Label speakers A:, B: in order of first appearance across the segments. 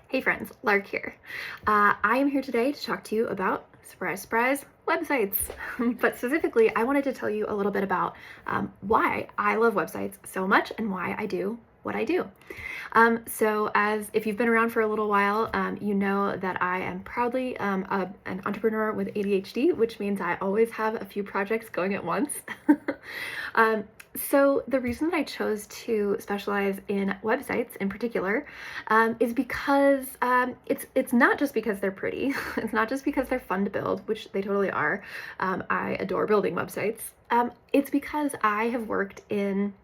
A: Hey friends, Lark here. I am here today to talk to you about, surprise, surprise, websites. But specifically, I wanted to tell you a little bit about why I love websites so much and why I do what I do. So as if you've been around for a little while, you know that I am proudly an entrepreneur with ADHD, which means I always have a few projects going at once. So the reason that I chose to specialize in websites in particular is because it's not just because they're pretty. It's not just because they're fun to build, which they totally are. I adore building websites. It's because I have worked in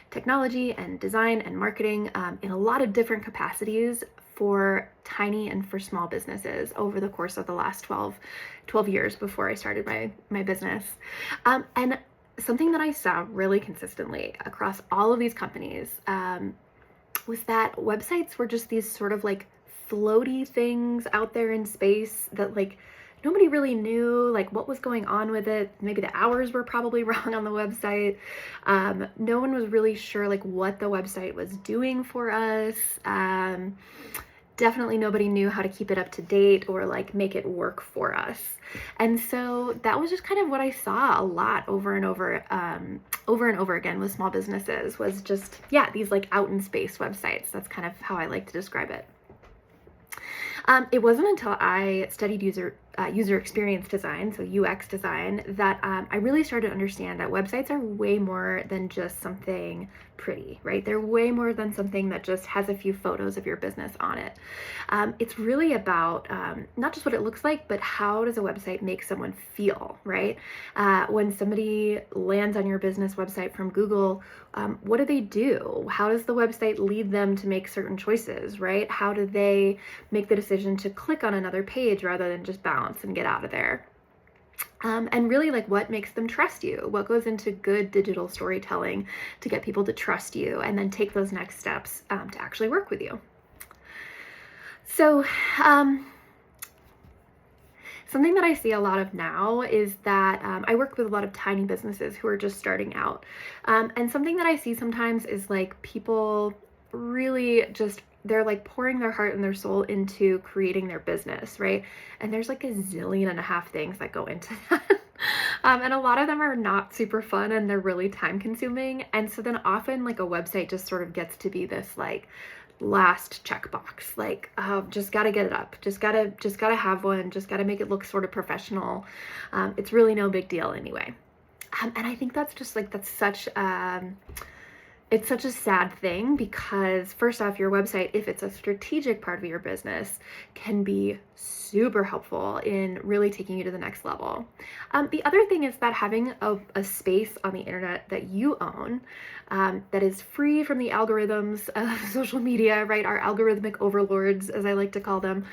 A: technology and design and marketing in a lot of different capacities for tiny and for small businesses over the course of the last 12 years before I started my business. And something that I saw really consistently across all of these companies was that websites were just these sort of like floaty things out there in space that like nobody really knew like what was going on with it. Maybe the hours were probably wrong on the website. No one was really sure like what the website was doing for us. Definitely nobody knew how to keep it up to date or like make it work for us. And so that was just kind of what I saw a lot over and over again with small businesses was just, yeah, these like out in space websites. That's kind of how I like to describe it. It wasn't until I studied user experience design, so UX design, that I really started to understand that websites are way more than just something pretty, right? They're way more than something that just has a few photos of your business on it. It's really about not just what it looks like, but how does a website make someone feel, right? When somebody lands on your business website from Google, what do they do? How does the website lead them to make certain choices, right? How do they make the decision to click on another page rather than just bounce and get out of there? And really like what makes them trust you? What goes into good digital storytelling to get people to trust you and then take those next steps to actually work with you? So something that I see a lot of now is that I work with a lot of tiny businesses who are just starting out. And something that I see sometimes is like people really just, they're like pouring their heart and their soul into creating their business, right? And there's like a zillion and a half things that go into that. And a lot of them are not super fun and they're really time consuming. And so then often like a website just sort of gets to be this like last checkbox, like just gotta get it up, just gotta have one, just gotta make it look sort of professional. It's really no big deal anyway. And I think that's just like it's such a sad thing because first off, your website, if it's a strategic part of your business, can be super helpful in really taking you to the next level. The other thing is that having a space on the internet that you own, that is free from the algorithms of social media, right? Our algorithmic overlords, as I like to call them.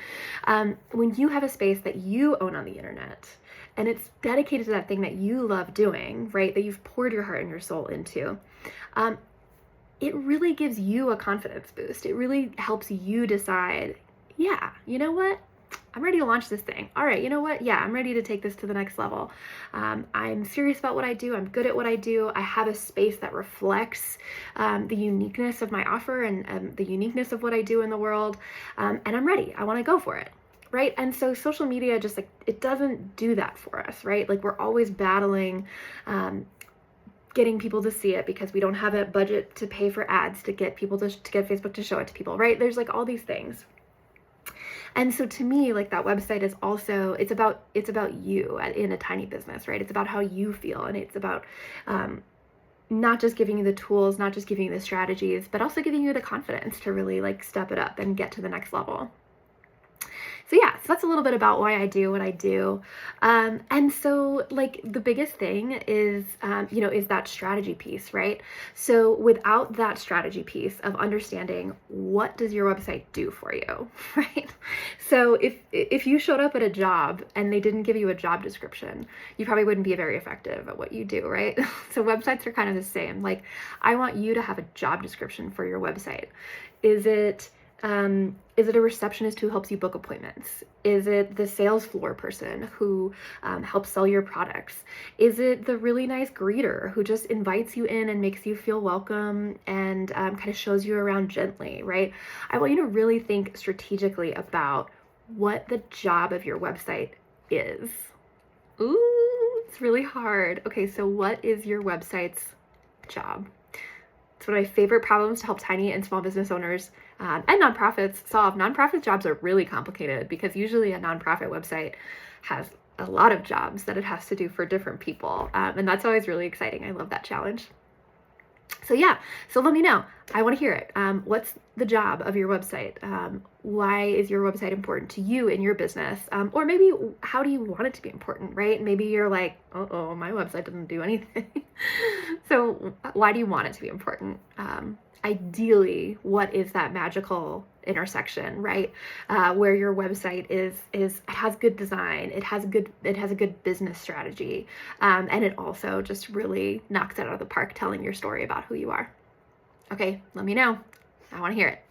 A: When you have a space that you own on the internet, and it's dedicated to that thing that you love doing, right? That you've poured your heart and your soul into, it really gives you a confidence boost. It really helps you decide, yeah, you know what? I'm ready to launch this thing. All right, you know what? Yeah, I'm ready to take this to the next level. I'm serious about what I do. I'm good at what I do. I have a space that reflects the uniqueness of my offer and the uniqueness of what I do in the world. And I'm ready. I want to go for it. Right. And so social media just like, it doesn't do that for us, right? Like we're always battling getting people to see it because we don't have a budget to pay for ads to get people to get Facebook to show it to people, right? There's like all these things. And so to me, like that website is also, it's about you in a tiny business, right? It's about how you feel. And it's about not just giving you the tools, not just giving you the strategies, but also giving you the confidence to really like step it up and get to the next level. So yeah, so that's a little bit about why I do what I do. And so like the biggest thing is, is that strategy piece, right? So without that strategy piece of understanding what does your website do for you, right? So if you showed up at a job and they didn't give you a job description, you probably wouldn't be very effective at what you do, right? So websites are kind of the same. Like I want you to have a job description for your website. Is it Is it a receptionist who helps you book appointments? Is it the sales floor person who helps sell your products? Is it the really nice greeter who just invites you in and makes you feel welcome and kind of shows you around gently, right? I want you to really think strategically about what the job of your website is. Ooh, it's really hard. Okay, so what is your website's job? It's one of my favorite problems to help tiny and small business owners and nonprofits solve. Nonprofit jobs are really complicated because usually a nonprofit website has a lot of jobs that it has to do for different people. And that's always really exciting. I love that challenge. So yeah, so let me know. I want to hear it. What's the job of your website? Why is your website important to you in your business? Or maybe how do you want it to be important, right? Maybe you're like, oh, my website doesn't do anything. So why do you want it to be important? Ideally, what is that magical intersection, right? Where your website it has good design, it has a good business strategy, and it also just really knocks it out of the park telling your story about who you are. Okay, let me know. I want to hear it.